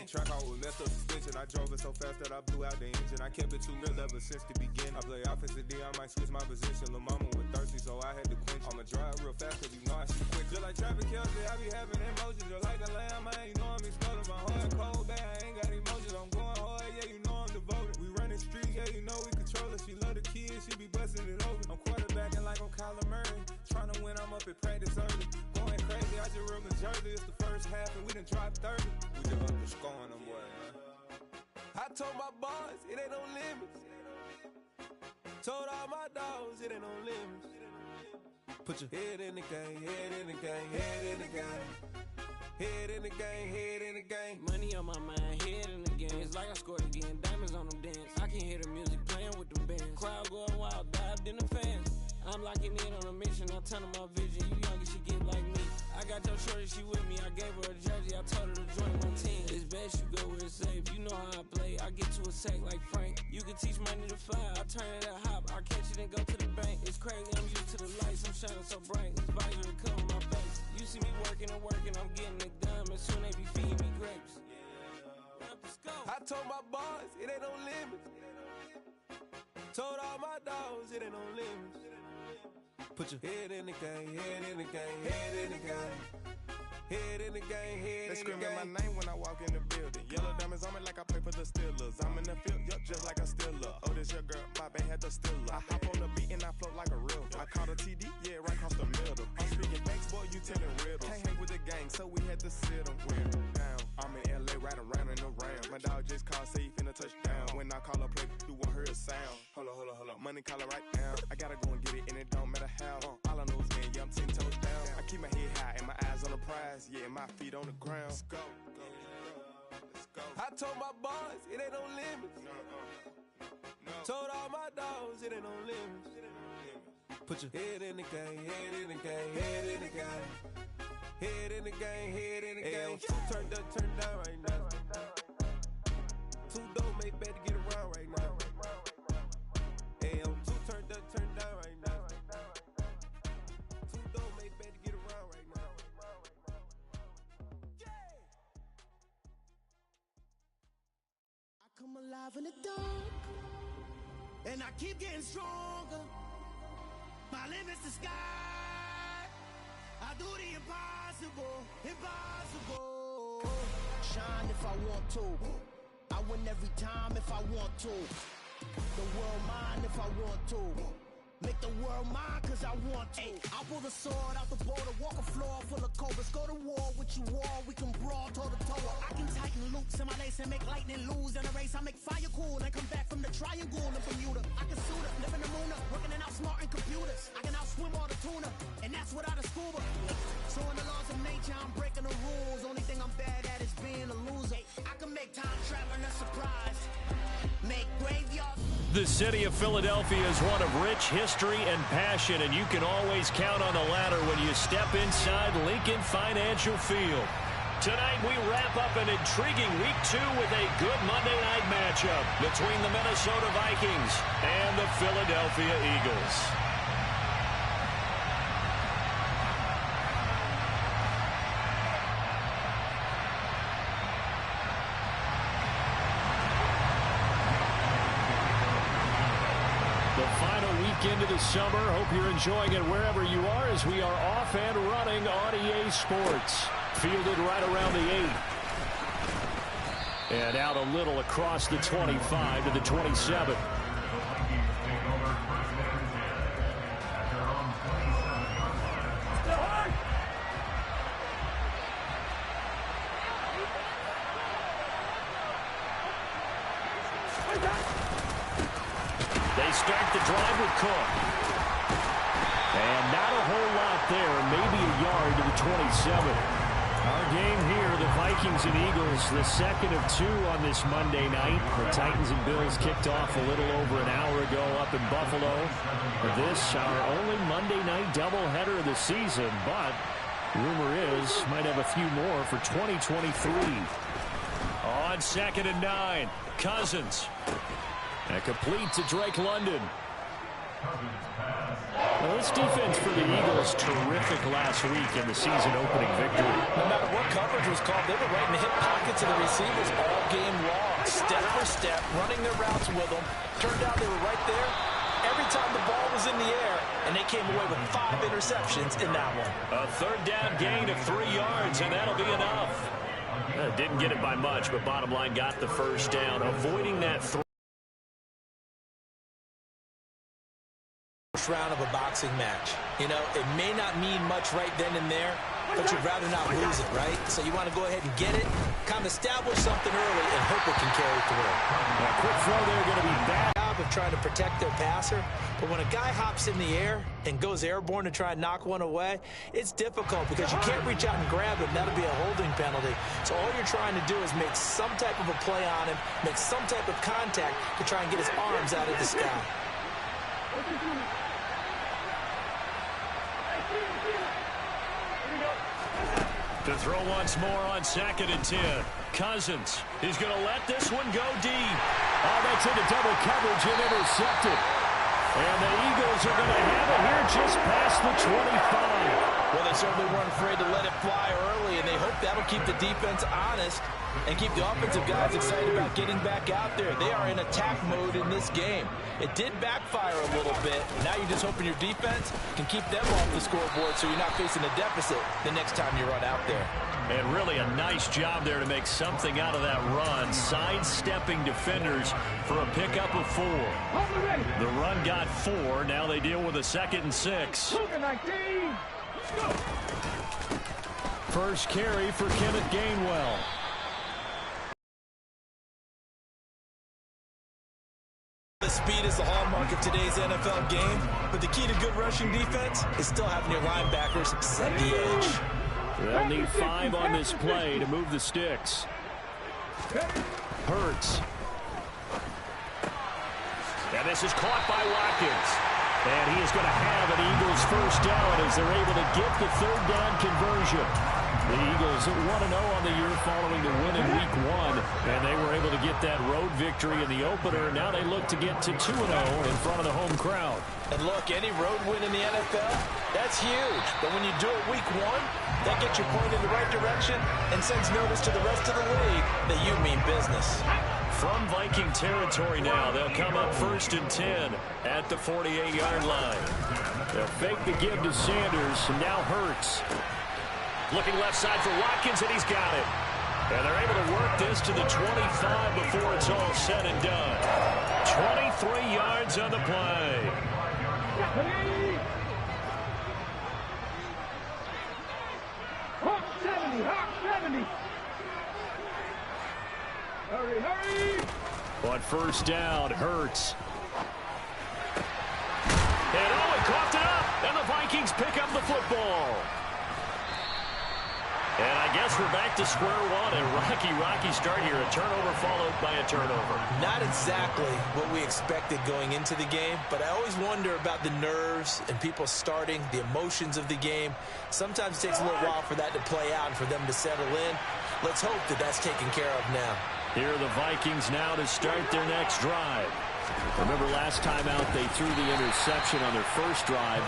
Track out with messed up suspension. I drove it so fast that I blew out the engine. I kept it too real ever since the beginning. I play offensive D, I might switch my position. Lil' mama was thirsty, so I had to quench. I'ma drive real fast, cause you know I shoot quick. Just like traffic Kelsey, I be having emotions. Just like a lamb, man, you know I'm exploding. My heart cold, bad, I ain't got emotions. I'm going hard, yeah, you know I'm devoted. We running streets, yeah, you know we control it. She love the kids, she be busting it over. I'm quarterbacking like I'm Kyler Murray. Trying to win, I'm up at practice early. Going crazy, I just real the jersey. It's the first half and we done dropped 30. We just underscoring them, boy, man. I told my boys, it ain't no limits. Told all my dogs, it ain't no limits. Put your head in the game, head in the game, head in the game. Head in the game, head in the game. Money on my mind, head in the game. It's like I scored again, diamonds on them dance. I can hear the music playing with the bands. Crowd going wild, dived in the fans. I'm locking in on a mission, I turn on my vision. You younger, she get like me. I got your shorty, she with me. I gave her a jersey, I told her to join my team. It's best you go where it's safe. You know how I play, I get to a sack like Frank. You can teach money to fly, I turn it at hop. I catch it and go to the bank. It's crazy, I'm used to the lights, I'm shining so bright. This visor will cover my face. You see me working and working, I'm getting it done. And soon they be feeding me grapes. I told my boys, it ain't no limits. Told all my dogs, it ain't no limits. Put your head in the game, head in the game, head in the game. Head in the game, head in the game. They screaming my name when I walk in the building. Yellow diamonds on me like I play for the Steelers. I'm in the field, yup, just like a Steeler. Oh, this your girl, my band had the Steeler. I hop on the beat and I float like a real. I caught a TD, yeah, right across the middle. I'm speaking facts, boy, you telling riddles. Can't hang with the gang, so we had to sit them down. I'm in LA, riding around in the Rams. My dog just called, say he finna touchdown. When I call a play, you won't hear a sound. Hold up, money caller right now. I gotta go and get it, and it don't matter how. All I know is, man, yeah, I'm 10 toes down. I keep my head high and my eyes on the prize. Yeah, my feet on the ground. Let's go. Let's go. I told my boys, it ain't no limits. No. Told all my dogs, it ain't no limits. Put your head in the game, head in the game, head in the game. Head in the game, head in the game. Turn down right now. Two dope make better get around right now. Hey, I'm two turned down right now. Two dope make better get around right now. I come alive in the dark, and I keep getting stronger. My limit's the sky. I do the impossible, impossible. Shine if I want to. I win every time if I want to. The world mine if I want to. Make the world mine cause I want to. I pull the sword out the border, walk a floor full of cobras. Go to war with you all, we can brawl toe to toe. I can tighten loops in my lace and make lightning lose in a race. I make fire cool and come back from the triangle in Bermuda. I can suit up, live in the moon up, working and outsmarting computers. I can outswim all the tuna, and that's without a scuba. So in the laws of nature, I'm breaking the rules. Only thing I'm bad at is being a loser. I can make time traveling a surprise. Make graveyards. The city of Philadelphia is one of rich history and passion, and you can always count on the ladder when you step inside Lincoln Financial Field. Tonight, we wrap up an intriguing Week 2 with a good Monday night matchup between the Minnesota Vikings and the Philadelphia Eagles. Into the summer. Hope you're enjoying it wherever you are as we are off and running on EA Sports. Fielded right around the 8. And out a little across the 25 to the 27. They start the drive with Cook. And not a whole lot there, maybe a yard to the 27. Our game here, the Vikings and Eagles, the second of 2 on this Monday night. The Titans and Bills kicked off a little over an hour ago up in Buffalo. This, our only Monday night doubleheader of the season, but rumor is might have a few more for 2023. On 2nd and 9, Cousins. And complete to Drake London. Well, this defense for the Eagles, terrific last week in the season-opening victory. No matter what coverage was called, they were right in the hip pockets of the receivers all game long, step for step, running their routes with them. Turned out they were right there every time the ball was in the air, and they came away with 5 interceptions in that one. A third down gain of 3 yards, and that'll be enough. Didn't get it by much, but bottom line got the first down, avoiding that throw. Round of a boxing match. You know, it may not mean much right then and there, but you'd rather not lose it, right? So you want to go ahead and get it, kind of establish something early, and hope it can carry through. A quick throw there going to be bad. Of trying to protect their passer, but when a guy hops in the air and goes airborne to try and knock one away, it's difficult because you can't reach out and grab him. That'll be a holding penalty. So all you're trying to do is make some type of a play on him, make some type of contact to try and get his arms out of the sky. To throw once more on 2nd and 10. Cousins is going to let this one go deep. Oh, that's into double coverage and intercepted. And the Eagles are going to have it here just past the 25. Well, they certainly weren't afraid to let it fly early, and they hope that'll keep the defense honest and keep the offensive guys excited about getting back out there. They are in attack mode in this game. It did backfire a little bit. Now you're just hoping your defense can keep them off the scoreboard so you're not facing a deficit the next time you run out there. And really a nice job there to make something out of that run, sidestepping defenders for a pickup of 4. The run got 4. Now they deal with a 2nd and 6. First carry for Kenneth Gainwell. The speed is the hallmark of today's NFL game, but the key to good rushing defense is still having your linebackers set the edge. They'll need 5 on this play to move the sticks. Hurts. And this is caught by Watkins. And he is going to have an Eagles first down as they're able to get the 3rd down conversion. The Eagles 1-0 on the year following the win in Week 1, and they were able to get that road victory in the opener. Now they look to get to 2-0 in front of the home crowd. And look, any road win in the NFL, that's huge. But when you do it Week 1, that gets you pointed in the right direction and sends notice to the rest of the league that you mean business. From Viking territory now, they'll come up 1st and 10 at the 48-yard line. They'll fake the give to Sanders, and now Hurts. Looking left side for Watkins, and he's got it. And they're able to work this to the 25 before it's all said and done. 23 yards on the play. Hawk 70. Hurry. On first down, Hurts. And he coughed it up, and the Vikings pick up the football. And I guess we're back to square one. A rocky start here. A turnover followed by a turnover. Not exactly what we expected going into the game, but I always wonder about the nerves and people starting, the emotions of the game. Sometimes it takes a little while for that to play out and for them to settle in. Let's hope that that's taken care of now. Here are the Vikings now to start their next drive. Remember last time out they threw the interception on their first drive.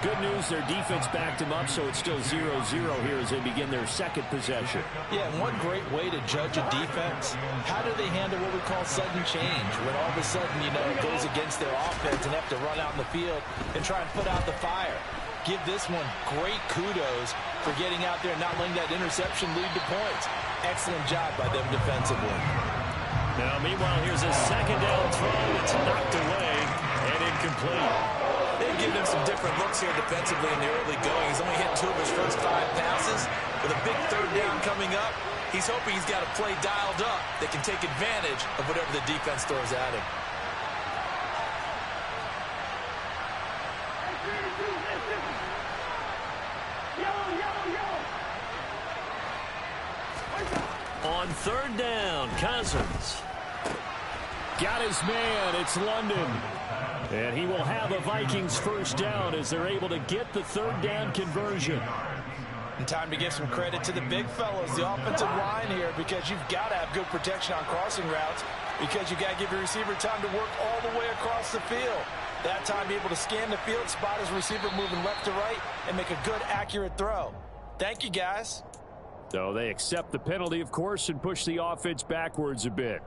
Good news, their defense backed them up, so it's still 0-0 here as they begin their second possession. Yeah, and one great way to judge a defense, how do they handle what we call sudden change? When all of a sudden, you know, it goes against their offense and have to run out in the field and try and put out the fire. Give this one great kudos for getting out there and not letting that interception lead to points. Excellent job by them defensively. Now, meanwhile, here's a second down throw. It's knocked away and incomplete. They've given him some different looks here defensively in the early going. He's only hit 2 of his first 5 passes. With a big third down coming up, he's hoping he's got a play dialed up that can take advantage of whatever the defense throws at him. On third down, Cousins. Got his man. It's London. And he will have a Vikings first down as they're able to get the third down conversion. And time to give some credit to the big fellas, the offensive line here, because you've got to have good protection on crossing routes, because you've got to give your receiver time to work all the way across the field. That time able to scan the field, spot his receiver moving left to right, and make a good, accurate throw. Thank you, guys. So they accept the penalty, of course, and push the offense backwards a bit.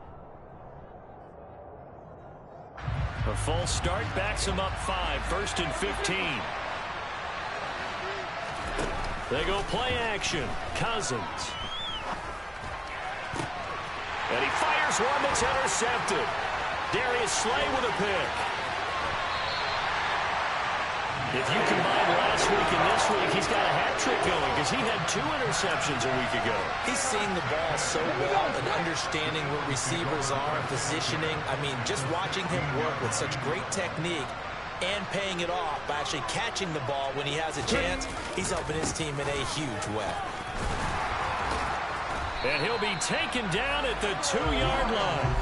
A false start backs them up 5, 1st and 15. They go play action. Cousins. And he fires one that's intercepted. Darius Slay with a pick. If you combine last week and this week, he's got a hat trick going because he had 2 interceptions a week ago. He's seeing the ball so well and understanding where receivers are and positioning. I mean, just watching him work with such great technique and paying it off by actually catching the ball when he has a chance, he's helping his team in a huge way. And he'll be taken down at the 2-yard line.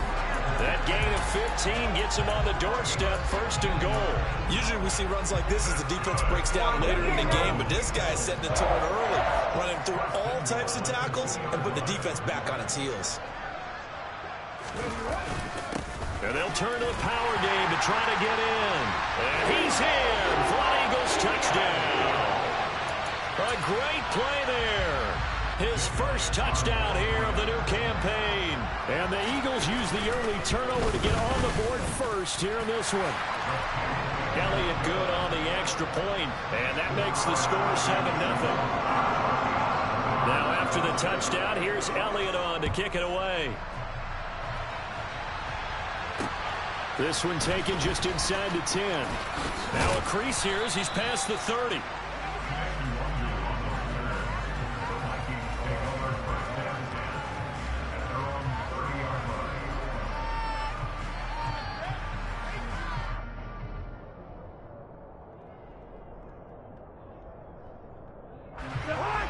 That gain of 15 gets him on the doorstep, 1st and goal. Usually we see runs like this as the defense breaks down later in the game, but this guy is setting the tone early, running through all types of tackles and putting the defense back on its heels. And they'll turn to the power game to try to get in. And he's in for an Eagles touchdown. A great play there. His first touchdown here of the new campaign. And the Eagles use the early turnover to get on the board first here in this one. Elliott good on the extra point, and that makes the score 7-0. Now after the touchdown, here's Elliott on to kick it away. This one taken just inside the 10. Now a crease here as he's past the 30.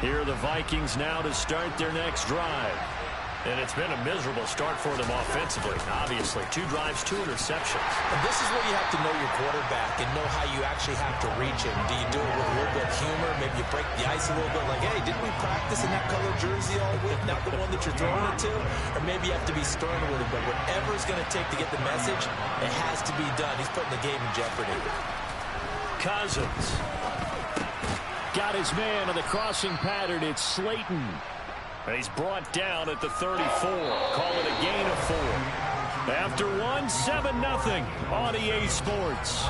Here are the Vikings now to start their next drive. And it's been a miserable start for them offensively. Obviously, 2 drives, 2 interceptions. And this is where you have to know your quarterback and know how you actually have to reach him. Do you do it with a little bit of humor? Maybe you break the ice a little bit like, hey, didn't we practice in that color jersey all week? Not the one that you're throwing it to? Or maybe you have to be stern with it. But whatever it's going to take to get the message, it has to be done. He's putting the game in jeopardy. Cousins. Got his man on the crossing pattern. It's Slayton. And he's brought down at the 34. Call it a gain of 4. After 1, 7-0 on EA Sports.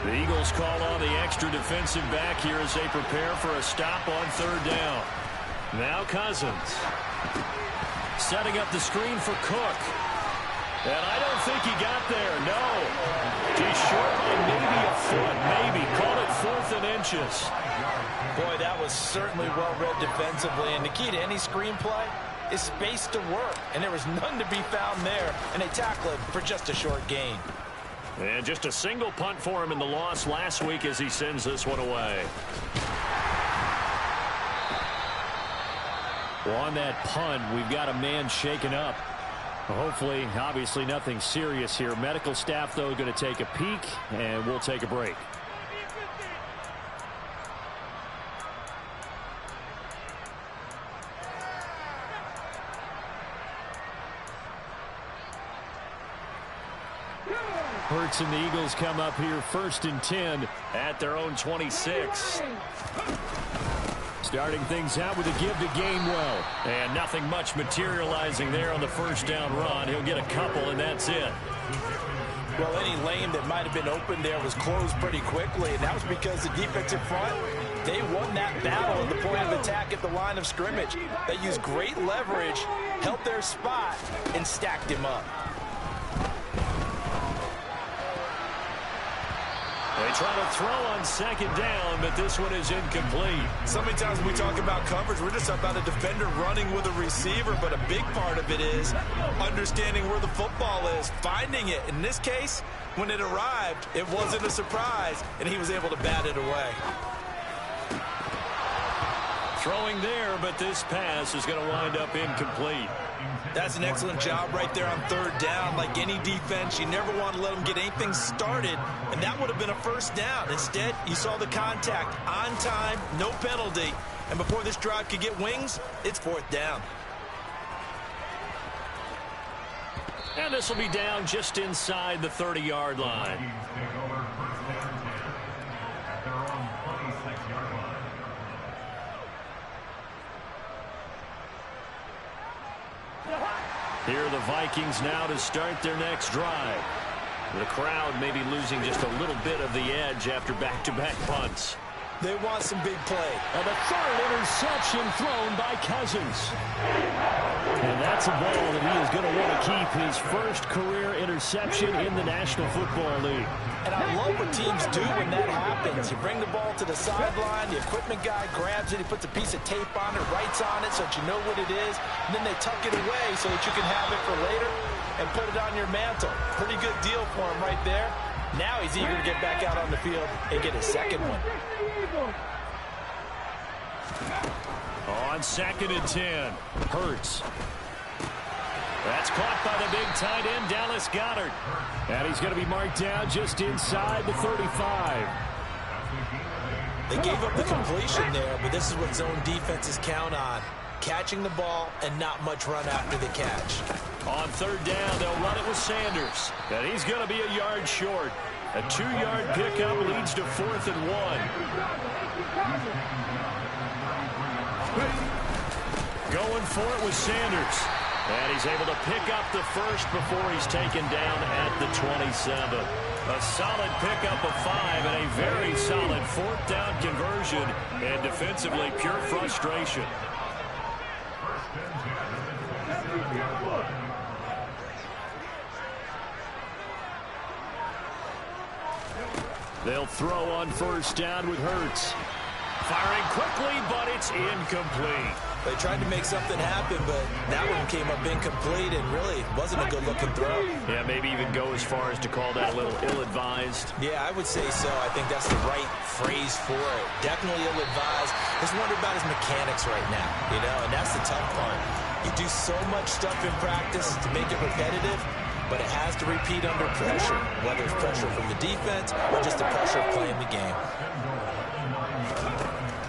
The Eagles call on the extra defensive back here as they prepare for a stop on 3rd down. Now Cousins. Setting up the screen for Cook. And I don't think he got there. No. He's short by maybe a foot. Maybe. Call it 4th and inches. Boy, that was certainly well-read defensively. And the key to any screenplay is space to work. And there was none to be found there. And they tackle it for just a short gain. And just a single punt for him in the loss last week as he sends this one away. Well, on that punt, we've got a man shaken up. Hopefully, obviously nothing serious here. Medical staff, though, going to take a peek, and we'll take a break. Hurts and the Eagles come up here 1st and 10 at their own 26. Starting things out with a give to Gainwell. And nothing much materializing there on the 1st down run. He'll get a couple, and that's it. Well, any lane that might have been open there was closed pretty quickly, and that was because the defensive front, they won that battle at the point of attack at the line of scrimmage. They used great leverage, held their spot, and stacked him up. They try to throw on 2nd down, but this one is incomplete. So many times when we talk about coverage, we're just about a defender running with a receiver, but a big part of it is understanding where the football is, finding it. In this case, when it arrived, it wasn't a surprise, and he was able to bat it away. Throwing there, but this pass is going to wind up incomplete. That's an excellent job right there on third down. Like any defense, you never want to let them get anything started, and that would have been a first down. Instead, you saw the contact on time, no penalty, and before this drive could get wings, it's fourth down. And this will be down just inside the 30-yard line. Here are the Vikings now to start their next drive. The crowd may be losing just a little bit of the edge after back-to-back punts. They want some big play. And the third interception thrown by Cousins. And that's a ball that he is going to want to keep, his first career interception in the National Football League. And I love what teams do when that happens. You bring the ball to the sideline, the equipment guy grabs it, he puts a piece of tape on it, writes on it so that you know what it is, and then they tuck it away so that you can have it for later and put it on your mantle. Pretty good deal for him right there. Now he's eager to get back out on the field and get his second one. On 2nd and 10, Hurts. That's caught by the big tight end, Dallas Goedert. And he's going to be marked down just inside the 35. They gave up the completion there, but this is what zone defenses count on. Catching the ball and not much run after the catch. On 3rd down, they'll run it with Sanders. And he's going to be a yard short. A 2-yard pickup leads to 4th and 1. Going for it with Sanders. And he's able to pick up the first before he's taken down at the 27. A solid pickup of 5 and a very solid 4th down conversion. And defensively, pure frustration. They'll throw on 1st down with Hurts. Firing quickly, but it's incomplete. They tried to make something happen, but that one came up incomplete and really wasn't a good-looking throw. Yeah, maybe even go as far as to call that a little ill-advised. Yeah, I would say so. I think that's the right phrase for it. Definitely ill-advised. Just wonder about his mechanics right now, you know, and that's the tough part. You do so much stuff in practice to make it repetitive, but it has to repeat under pressure, whether it's pressure from the defense or just the pressure of playing the game.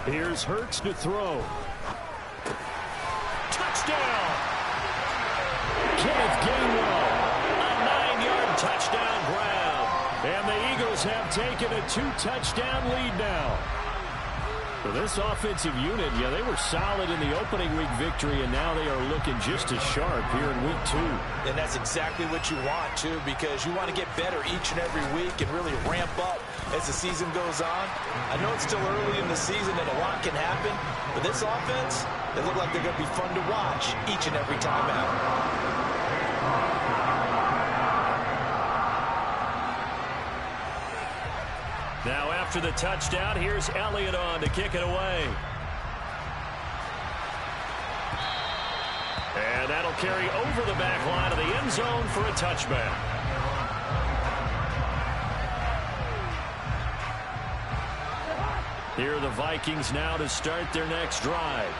Here's Hurts to throw. Touchdown! Kenneth Gainwell, a 9-yard touchdown grab. And the Eagles have taken a 2-touchdown lead now. For this offensive unit, yeah, they were solid in the opening week victory, and now they are looking just as sharp here in week 2. And that's exactly what you want, too, because you want to get better each and every week and really ramp up as the season goes on. I know it's still early in the season and a lot can happen, but this offense, they look like they're going to be fun to watch each and every time out. Now after the touchdown, here's Elliott on to kick it away. And that'll carry over the back line of the end zone for a touchback. Here are the Vikings now to start their next drive.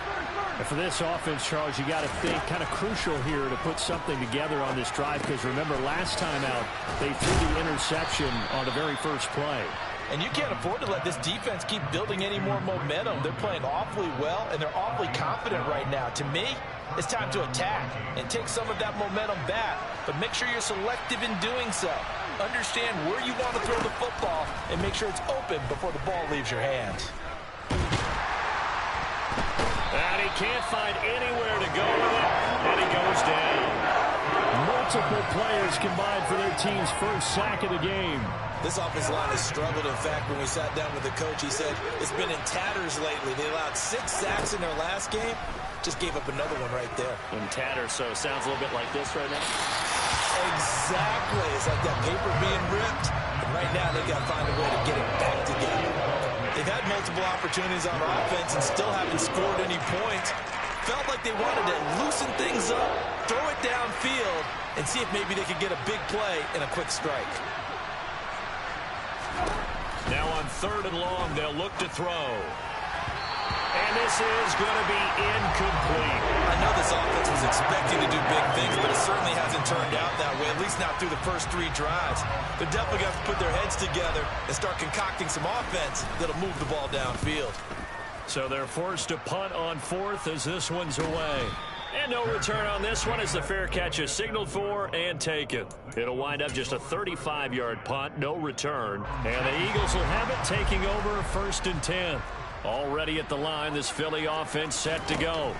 And for this offense, Charles, you got to think kind of crucial here to put something together on this drive, because remember last time out, they threw the interception on the very first play. And you can't afford to let this defense keep building any more momentum. They're playing awfully well, and they're awfully confident right now. To me, it's time to attack and take some of that momentum back. But make sure you're selective in doing so. Understand where you want to throw the football and make sure it's open before the ball leaves your hands. And he can't find anywhere to go with it, and he goes down. Multiple players combined for their team's first sack of the game. This offensive line has struggled. In fact, when we sat down with the coach, he said it's been in tatters lately. They allowed 6 sacks in their last game. Just gave up another one right there. In tatters, so it sounds a little bit like this right now. Exactly. It's like that paper being ripped. And right now, they got to find a way to get it back together. They've had multiple opportunities on offense and still haven't scored any points. Felt like they wanted to loosen things up, throw it downfield, and see if maybe they could get a big play and a quick strike. Now on 3rd and long, they'll look to throw. And this is going to be incomplete. I know this offense was expecting to do big things, but it certainly hasn't turned out that way, at least not through the first 3 drives. They're definitely going to have to put their heads together and start concocting some offense that'll move the ball downfield. So they're forced to punt on 4th as this one's away. And no return on this one as the fair catch is signaled for and taken. It'll wind up just a 35-yard punt, no return. And the Eagles will have it taking over 1st and 10. Already at the line, this Philly offense set to go.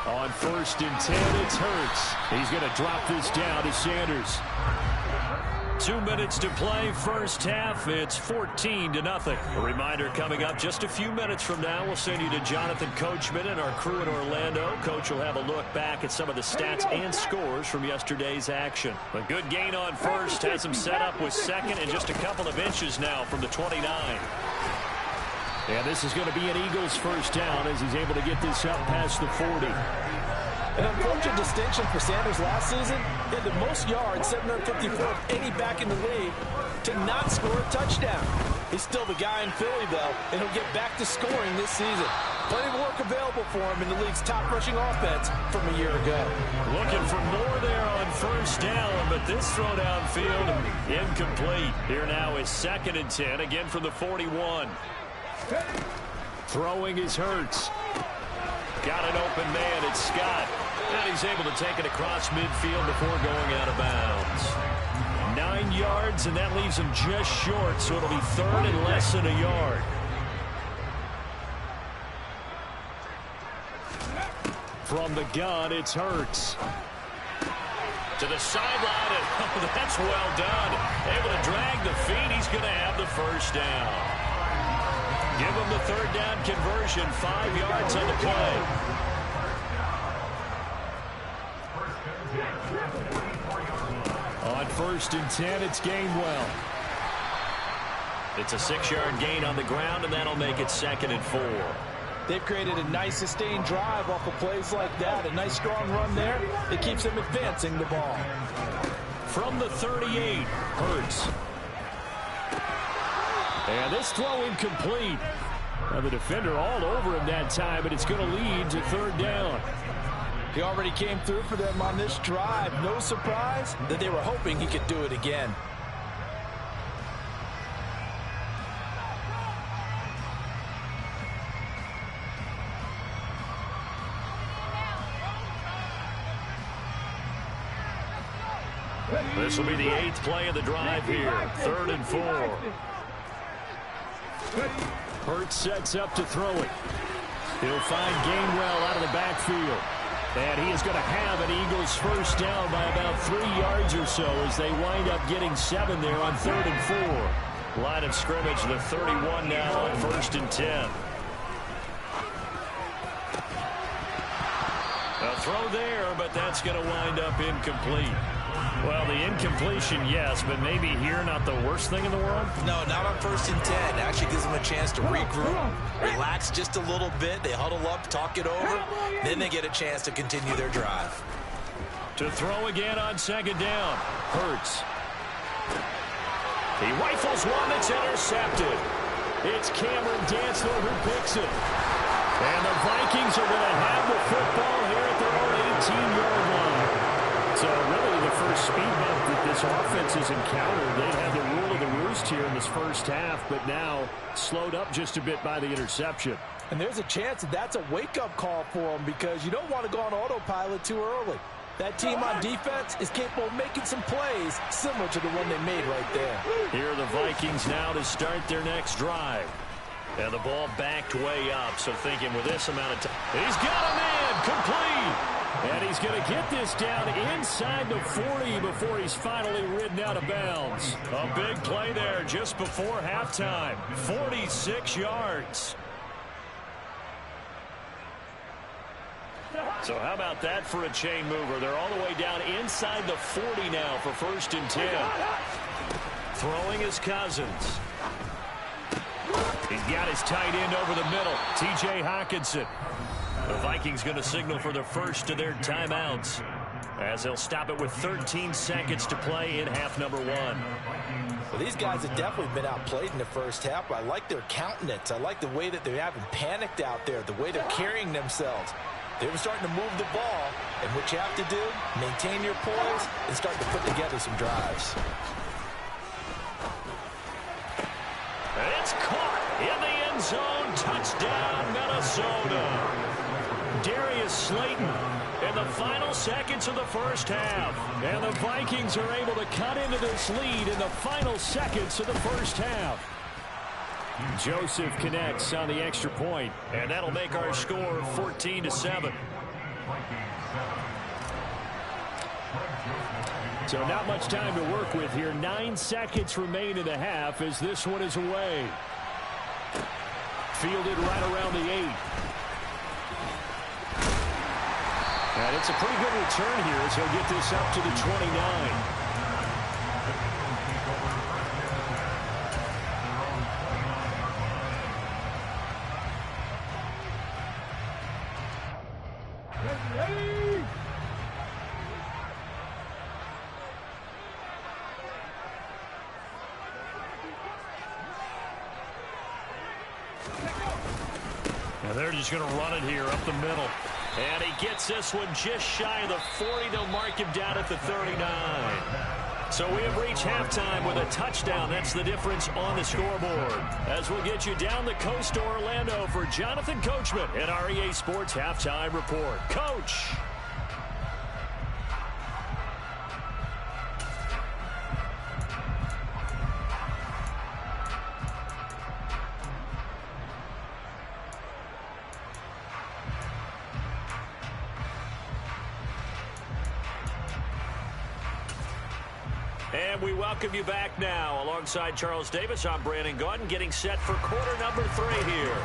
On 1st and 10, it's Hurts. He's going to drop this down to Sanders. 2 minutes to play, first half. It's 14-0. A reminder coming up just a few minutes from now. We'll send you to Jonathan Coachman and our crew in Orlando. Coach will have a look back at some of the stats and scores from yesterday's action. A good gain on first. Has him set up with 2nd and just a couple of inches now from the 29. And this is going to be an Eagles first down as he's able to get this up past the 40. An unfortunate distinction for Sanders last season. He had the most yards, 754 of any back in the league, to not score a touchdown. He's still the guy in Philly, though, and he'll get back to scoring this season. Plenty of work available for him in the league's top rushing offense from a year ago. Looking for more there on first down, but this throw downfield incomplete. Here now is 2nd and 10, again from the 41. Throwing is Hurts. Got an open man, it's Scott. And he's able to take it across midfield before going out of bounds. 9 yards, and that leaves him just short, so it'll be 3rd and less than a yard. From the gun, it's Hurts. To the sideline, and oh, that's well done. Able to drag the feet, he's going to have the first down. Give him the 3rd down conversion, 5 yards on the play. On 1st and 10, it's Gainwell. It's a 6-yard gain on the ground, and that'll make it 2nd and 4. They've created a nice sustained drive off of plays like that. A nice strong run there. It keeps them advancing the ball. From the 38, Hurts. And this throw incomplete. Now the defender all over him that time, but it's going to lead to 3rd down. He already came through for them on this drive. No surprise that they were hoping he could do it again. This will be the 8th play of the drive here. 3rd and 4. Hurts sets up to throw it. He'll find Gainwell out of the backfield. And he is going to have an Eagles first down by about 3 yards or so as they wind up getting 7 there on 3rd and 4. Line of scrimmage, the 31 now on 1st and 10. A throw there, but that's going to wind up incomplete. Well, the incompletion, yes, but maybe here not the worst thing in the world? No, not on 1st and 10. It actually gives them a chance to regroup, relax just a little bit. They huddle up, talk it over. Then they get a chance to continue their drive. To throw again on 2nd down. Hurts. He rifles one that's intercepted. It's Cameron Dantzler who picks it. And the Vikings are going to have the football here at their own 18-yard line. So really the first speed bump that this offense has encountered. They had the rule of the roost here in this first half, but now slowed up just a bit by the interception. And there's a chance that that's a wake-up call for them because you don't want to go on autopilot too early. That team on defense is capable of making some plays similar to the one they made right there. Here are the Vikings now to start their next drive. And the ball backed way up, so thinking with this amount of time. He's got a man, complete. And he's going to get this down inside the 40 before he's finally ridden out of bounds. A big play there just before halftime. 46 yards. So how about that for a chain mover? They're all the way down inside the 40 now for 1st and 10. Throwing is Cousins. He's got his tight end over the middle, T.J. Hockenson. The Vikings going to signal for the first of their timeouts. as they'll stop it with 13 seconds to play in half number one. Well, these guys have definitely been outplayed in the first half. I like their countenance. I like the way that they haven't panicked out there, the way they're carrying themselves. They were starting to move the ball, and what you have to do, maintain your poise and start to put together some drives. It's caught in the end zone. Touchdown, Minnesota. Darius Slayton in the final seconds of the first half. And the Vikings are able to cut into this lead in the final seconds of the first half. Joseph connects on the extra point, and that'll make our score 14-7. So not much time to work with here. 9 seconds remain in the half as this one is away. Fielded right around the 8. And it's a pretty good return here as he'll get this up to the 29. Now they're just going to run it here up the middle. And he gets this one just shy of the 40. They'll mark him down at the 39. So we have reached halftime with a touchdown. That's the difference on the scoreboard. As we'll get you down the coast to Orlando for Jonathan Coachman at our EA Sports Halftime Report. Coach. And we welcome you back now. Alongside Charles Davis, I'm Brandon Gaudin, getting set for quarter number 3 here.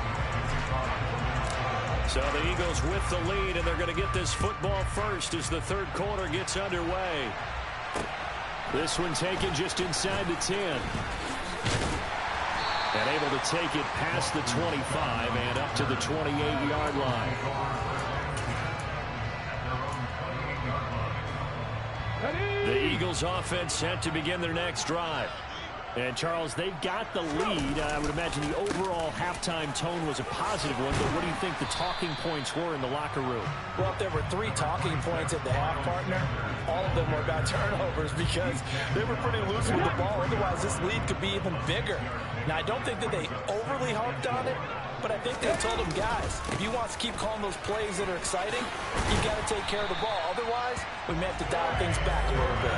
So the Eagles with the lead, and they're going to get this football first as the third quarter gets underway. This one taken just inside the 10. And able to take it past the 25 and up to the 28-yard line. The Eagles offense set to begin their next drive. And, Charles, they've got the lead. I would imagine the overall halftime tone was a positive one, but what do you think the talking points were in the locker room? Well, if there were 3 talking points at the half, partner, all of them were about turnovers because they were pretty loose with the ball. Otherwise, this lead could be even bigger. Now, I don't think that they overly harped on it, but I think they told them, guys, if you want to keep calling those plays that are exciting, you've got to take care of the ball. Otherwise, we may have to dial things back a little bit.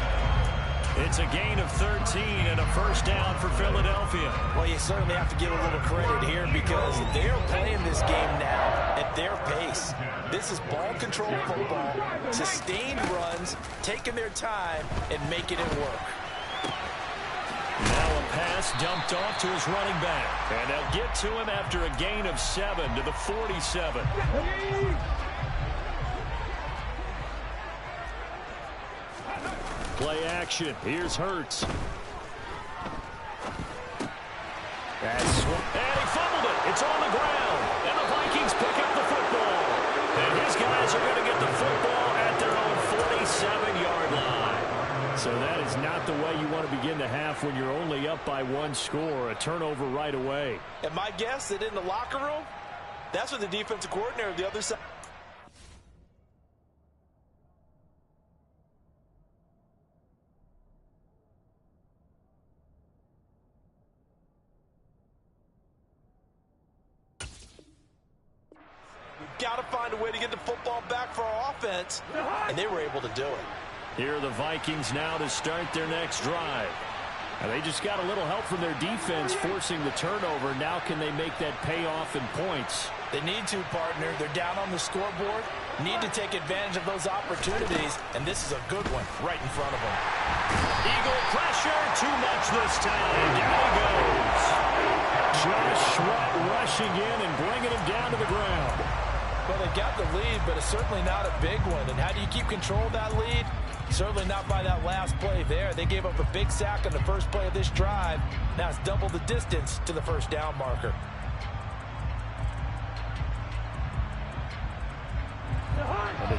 It's a gain of 13 and a first down for Philadelphia. Well, you certainly have to give a little credit here because they're playing this game now at their pace. This is ball control football, sustained runs, taking their time, and making it work. Now a pass dumped off to his running back. And they'll get to him after a gain of 7 to the 47. Play action. Here's Hurts. And he fumbled it. It's on the ground. And the Vikings pick up the football. And his guys are going to get the football at their own 47-yard line. So that is not the way you want to begin the half when you're only up by 1 score. A turnover right away. And my guess that in the locker room, that's what the defensive coordinator of the other side. Got to find a way to get the football back for our offense, and they were able to do it. Here are the Vikings now to start their next drive. And they just got a little help from their defense forcing the turnover. Now can they make that pay off in points? They need to, partner. They're down on the scoreboard. Need to take advantage of those opportunities, and this is a good one right in front of them. Eagle pressure, too much this time. Down he goes. Josh Sweat rushing in and bringing him down to the ground. Well, they got the lead, but it's certainly not a big one. And how do you keep control of that lead? Certainly not by that last play there. They gave up a big sack on the first play of this drive. Now it's double the distance to the first down marker. And the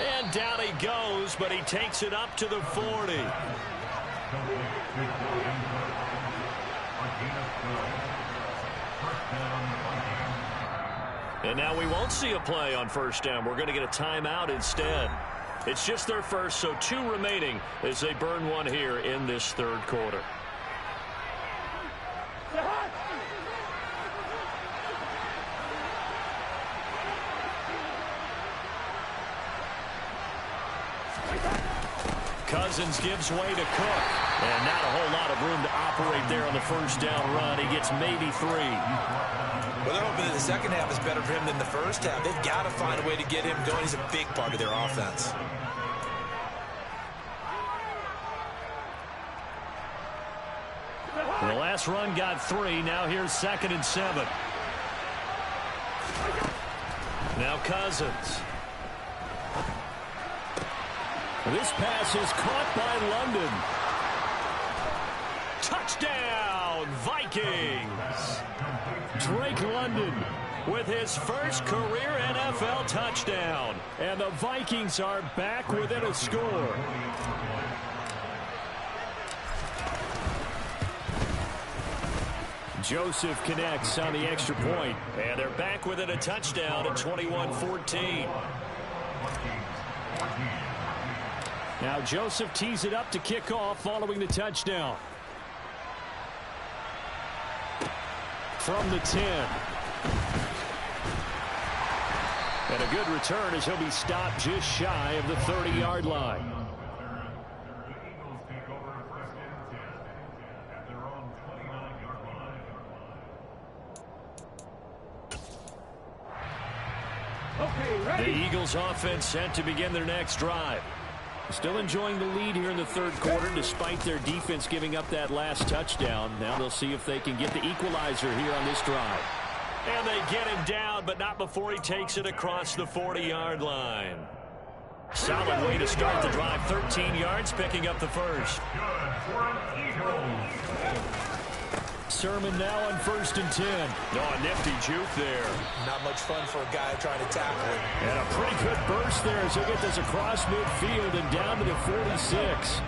And down he goes, but he takes it up to the 40. And now we won't see a play on first down. We're going to get a timeout instead. It's just their first, so 2 remaining as they burn one here in this third quarter. Cousins gives way to Cook. And not a whole lot of room to operate there on the first down run. He gets maybe 3. Well, they're hoping that the second half is better for him than the first half. They've got to find a way to get him going. He's a big part of their offense. The last run got 3. Now here's 2nd and 7. Now Cousins. This pass is caught by London. Touchdown, Vikings. Drake London with his first career NFL touchdown. And the Vikings are back within a score. Joseph connects on the extra point. And they're back within a touchdown at 21-14. Now Joseph tees it up to kick off following the touchdown. From the 10. And a good return as he'll be stopped just shy of the 30-yard line. The Eagles offense set to begin their next drive. Still enjoying the lead here in the third quarter despite their defense giving up that last touchdown. Now they'll see if they can get the equalizer here on this drive. And they get him down, but not before he takes it across the 40-yard line. Solid way to start the drive. 13 yards, picking up the first. Sermon now on 1st and 10. Oh, a nifty juke there. Not much fun for a guy trying to tackle it. And a pretty good burst there as he'll get this across midfield and down to the 46.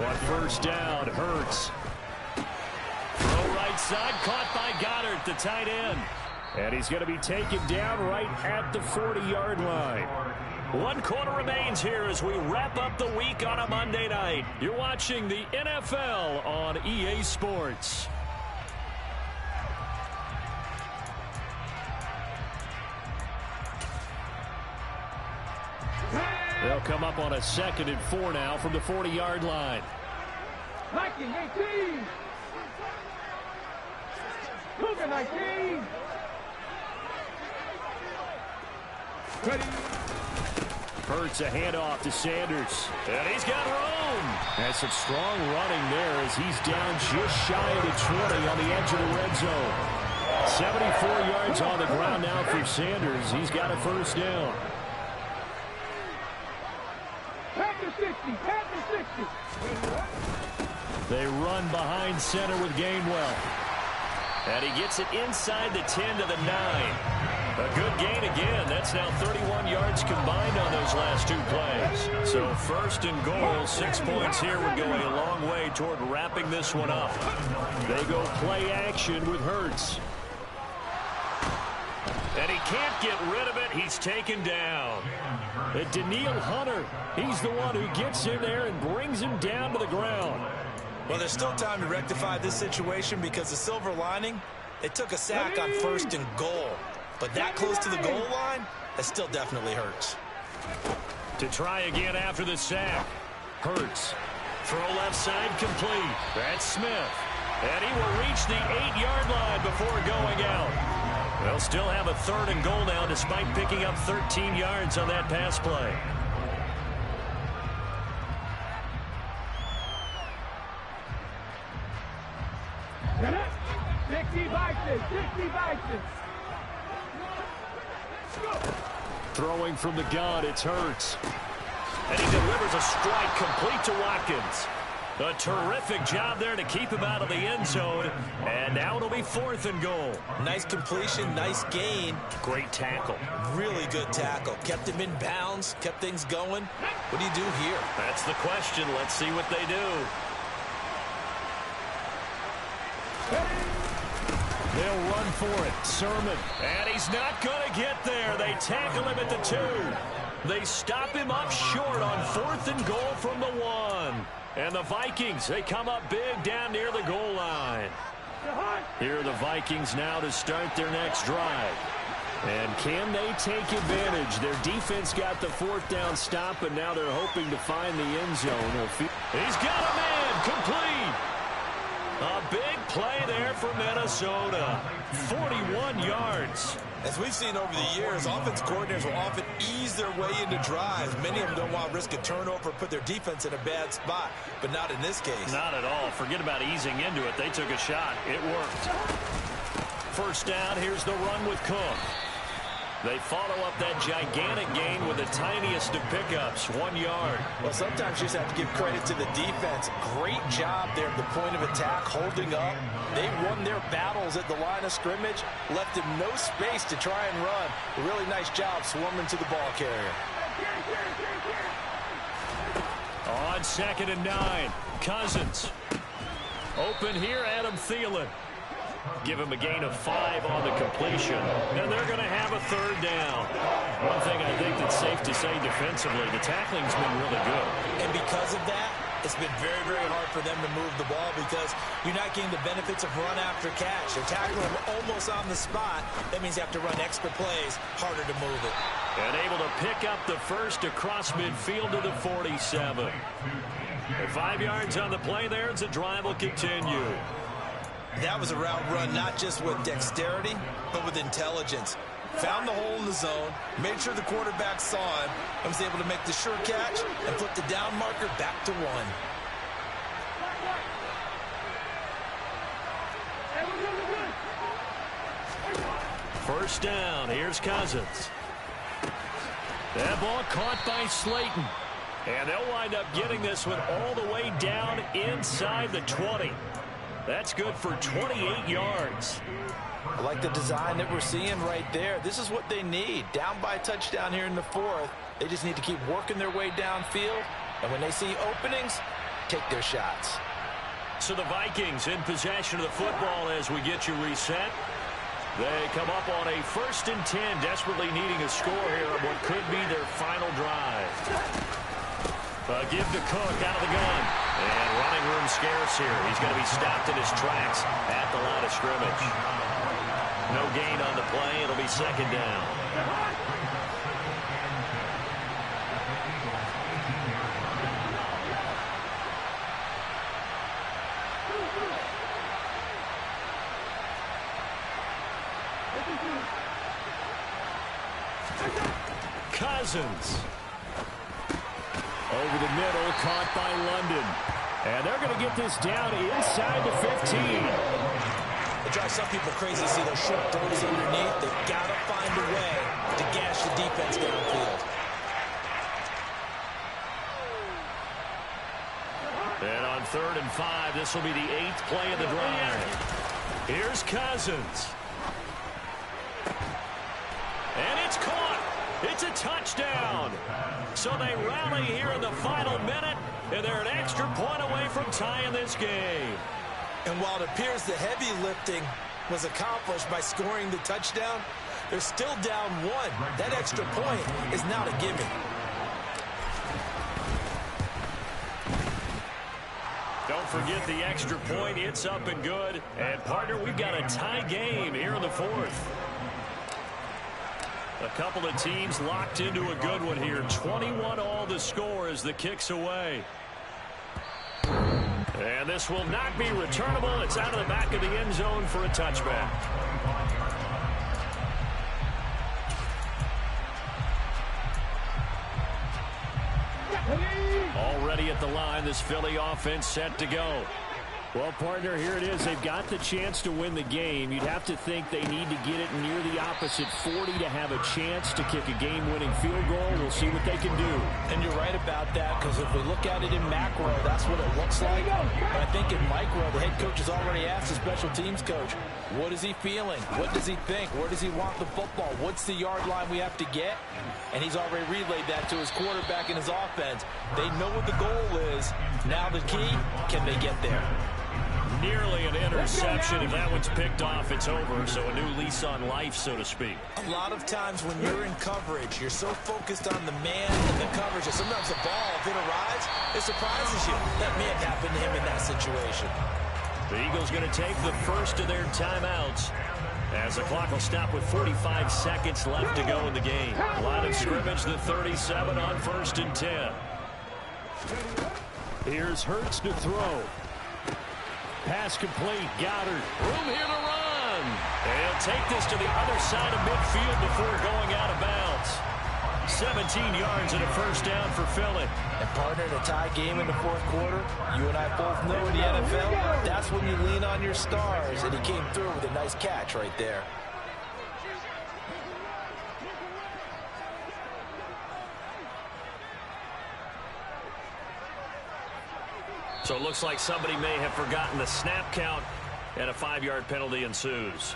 On first down, Hurts. Throw right side, caught by Goddard, the tight end. And he's going to be taken down right at the 40-yard line. 1 quarter remains here as we wrap up the week on a Monday night. You're watching the NFL on EA Sports. They'll come up on a 2nd and 4 now from the 40-yard line. 19, 18. Cougar 19. Ready. Hurts a handoff to Sanders. And he's got room. And some strong running there as he's down just shy of the 20 on the edge of the red zone. 74 yards on the ground now for Sanders. He's got a first down. Panther 60, Panther 60. They run behind center with Gainwell. And he gets it inside the 10 to the 9. A good gain again. That's now 31 yards combined on those last 2 plays. So 1st and goal, 6 points here would go a long way toward wrapping this one up. They go play action with Hurts. And he can't get rid of it. He's taken down. And Daniil Hunter, he's the one who gets in there and brings him down to the ground. Well, there's still time to rectify this situation because the silver lining, it took a sack on 1st and goal. But that close to the goal line, that still definitely hurts. To try again after the sack. Hurts. Throw left side complete. That's Smith. And he will reach the 8-yard line before going out. They'll still have a 3rd and goal now despite picking up 13 yards on that pass play. Throwing from the gun, it's Hurts. And he delivers a strike complete to Watkins. A terrific job there to keep him out of the end zone. And now it'll be 4th and goal. Nice completion, nice gain. Great tackle. Really good tackle. Kept him in bounds, kept things going. What do you do here? That's the question. Let's see what they do. They'll run for it. Sermon. And he's not going to get there. They tackle him at the 2. They stop him up short on 4th and goal from the 1. And the Vikings, they come up big down near the goal line. Here are the Vikings now to start their next drive. And can they take advantage? Their defense got the 4th down stop, and now they're hoping to find the end zone. He's got a man complete. A big play there for Minnesota. 41 yards. As we've seen over the years, offense coordinators will often ease their way into drives. Many of them don't want to risk a turnover or put their defense in a bad spot, but not in this case. Not at all. Forget about easing into it. They took a shot. It worked. First down, here's the run with Cook. They follow up that gigantic gain with the tiniest of pickups, 1 yard. Well, sometimes you just have to give credit to the defense. Great job there at the point of attack, holding up. They won their battles at the line of scrimmage, left them no space to try and run. A really nice job swarming to the ball carrier. On 2nd and 9, Cousins. Open here, Adam Thielen. Give him a gain of 5 on the completion, and they're going to have a 3rd down. One thing I think that's safe to say defensively, the tackling's been really good. And because of that, it's been very, very hard for them to move the ball because you're not getting the benefits of run after catch. They're tackling them almost on the spot. That means you have to run extra plays, harder to move it. And able to pick up the first across midfield to the 47. And 5 yards on the play there as the drive will continue. That was a route run not just with dexterity, but with intelligence. Found the hole in the zone, made sure the quarterback saw him, and was able to make the sure catch and flip the down marker back to 1. First down, here's Cousins. That ball caught by Slayton. And they'll wind up getting this one all the way down inside the 20. That's good for 28 yards. I like the design that we're seeing right there. This is what they need. Down by a touchdown here in the 4th. They just need to keep working their way downfield. And when they see openings, take their shots. So the Vikings in possession of the football as we get you reset. They come up on a 1st and 10, desperately needing a score here on what could be their final drive. Give to Cook out of the gun. And running room scarce here. He's going to be stopped in his tracks at the line of scrimmage. No gain on the play. It'll be 2nd down. Cousins. Over the middle, caught by London. And they're going to get this down inside the 15. It drives some people crazy to see those short throws underneath. They've got to find a way to gash the defense downfield. And on 3rd and 5, this will be the 8th play of the drive. Here's Cousins. And it's caught. It's a touchdown. So they rally here in the final minute, and they're an extra point away from tying this game. And while it appears the heavy lifting was accomplished by scoring the touchdown, they're still down 1. That extra point is not a gimme. Don't forget the extra point. It's up and good. And, partner, we've got a tie game here in the 4th. A couple of teams locked into a good one here. 21-all the score as the kick's away. And this will not be returnable. It's out of the back of the end zone for a touchback. Already at the line, this Philly offense set to go. Well, partner, here it is. They've got the chance to win the game. You'd have to think they need to get it near the opposite 40 to have a chance to kick a game-winning field goal. We'll see what they can do. And you're right about that, because if we look at it in macro, that's what it looks like. But I think in micro, the head coach has already asked the special teams coach, what is he feeling? What does he think? Where does he want the football? What's the yard line we have to get? And he's already relayed that to his quarterback and his offense. They know what the goal is. Now the key, can they get there? Nearly an interception. If that one's picked off, it's over. So a new lease on life, so to speak. A lot of times when you're in coverage, you're so focused on the man and the coverage that sometimes the ball, if it arrives, it surprises you. That may have happened to him in that situation. The Eagles going to take the first of their timeouts as the clock will stop with 45 seconds left to go in the game. Line of scrimmage, the 37 on 1st and 10. Here's Hurts to throw. Pass complete. Goddard. Room here to run. He'll take this to the other side of midfield before going out of bounds. 17 yards and a first down for Philly. And partner, in a tie game in the fourth quarter, you and I both know in the NFL, that's when you lean on your stars. And he came through with a nice catch right there. So it looks like somebody may have forgotten the snap count, and a 5-yard penalty ensues.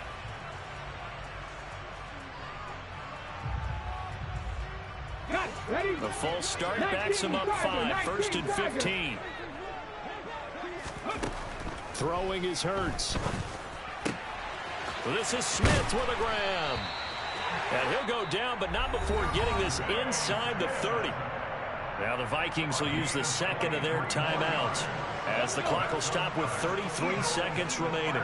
A false start backs him up 5. 1st and 15. Throwing is Hurts. This is Smith with a grab. And he'll go down, but not before getting this inside the 30. Now the Vikings will use the second of their timeouts as the clock will stop with 33 seconds remaining.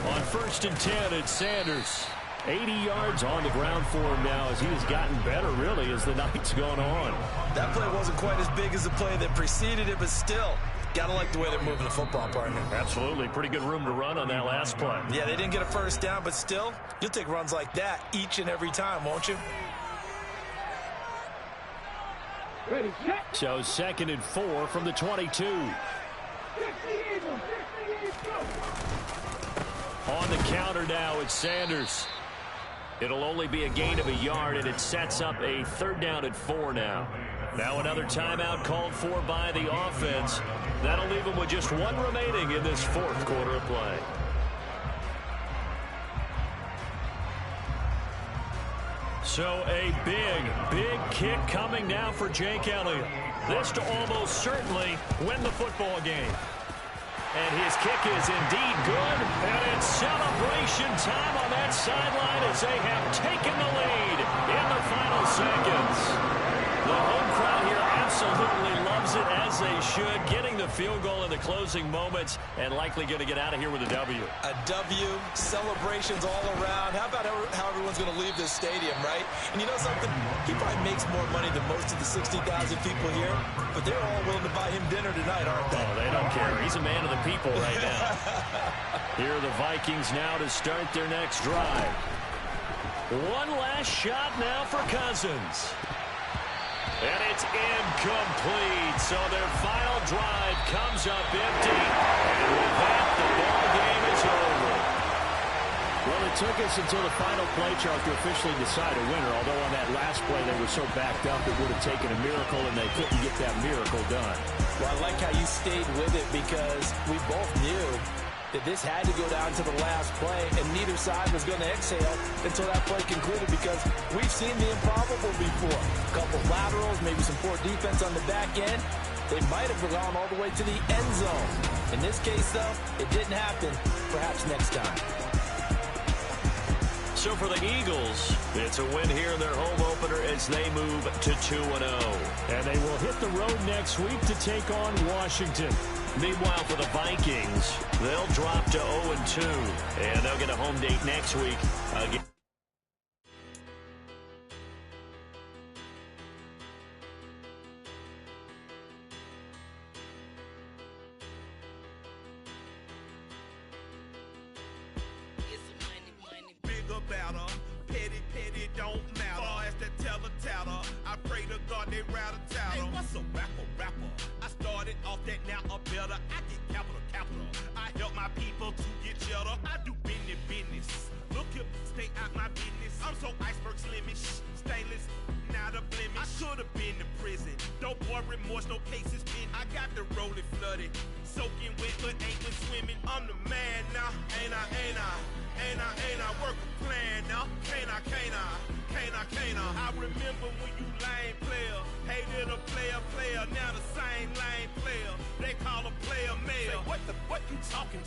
On 1st and 10, it's Sanders. 80 yards on the ground for him now as he has gotten better, really, as the night's gone on. That play wasn't quite as big as the play that preceded it, but still, gotta like the way they're moving the football, partner. Absolutely. Pretty good room to run on that last play. Yeah, they didn't get a first down, but still, you'll take runs like that each and every time, won't you? So 2nd and 4 from the 22. On the counter now, it's Sanders. It'll only be a gain of a yard, and it sets up a 3rd down and 4 now. Now another timeout called for by the offense. That'll leave them with just 1 remaining in this 4th quarter of play. So a big kick coming now for Jake Elliott. This to almost certainly win the football game. And his kick is indeed good. And it's celebration time on that sideline as they have taken the lead in the final seconds. The home crowd here absolutely loves it, as they should, getting the field goal in the closing moments and likely going to get out of here with a W. A W, celebrations all around. How about how everyone's going to leave this stadium, right? And you know something? He probably makes more money than most of the 60,000 people here, but they're all willing to buy him dinner tonight, aren't they? Oh, they don't care. He's a man of the people right now. Here are the Vikings now to start their next drive. One last shot now for Cousins. And it's incomplete. So their final drive comes up empty. And with that, the ball game is over. Well, it took us until the final play chart to officially decide a winner. Although on that last play they were so backed up it would have taken a miracle, and they couldn't get that miracle done. Well, I like how you stayed with it, because we both knew that this had to go down to the last play, and neither side was going to exhale until that play concluded, because we've seen the improbable before. A couple laterals, maybe some poor defense on the back end. They might have gone all the way to the end zone. In this case, though, it didn't happen. Perhaps next time. So for the Eagles, it's a win here in their home opener as they move to 2-0. And they will hit the road next week to take on Washington. Meanwhile, for the Vikings, they'll drop to 0-2, and they'll get a home date next week again. I pray to God they rattle tattle. Hey, what's a rapper? I off that now or better. I get capital. I help my people to get cheddar. I do business. Look here, stay out my business. I'm so iceberg slimish, stainless, not a blemish. I should have been in prison. No boy remorse, no cases pinned. I got the rolling flooded, soaking wet, but ain't been swimming. I'm the man now, ain't I? Work a plan now, can't I? I remember when you lame player, hated a player, now the same lame player. They call a player mayor. Say, what you talking?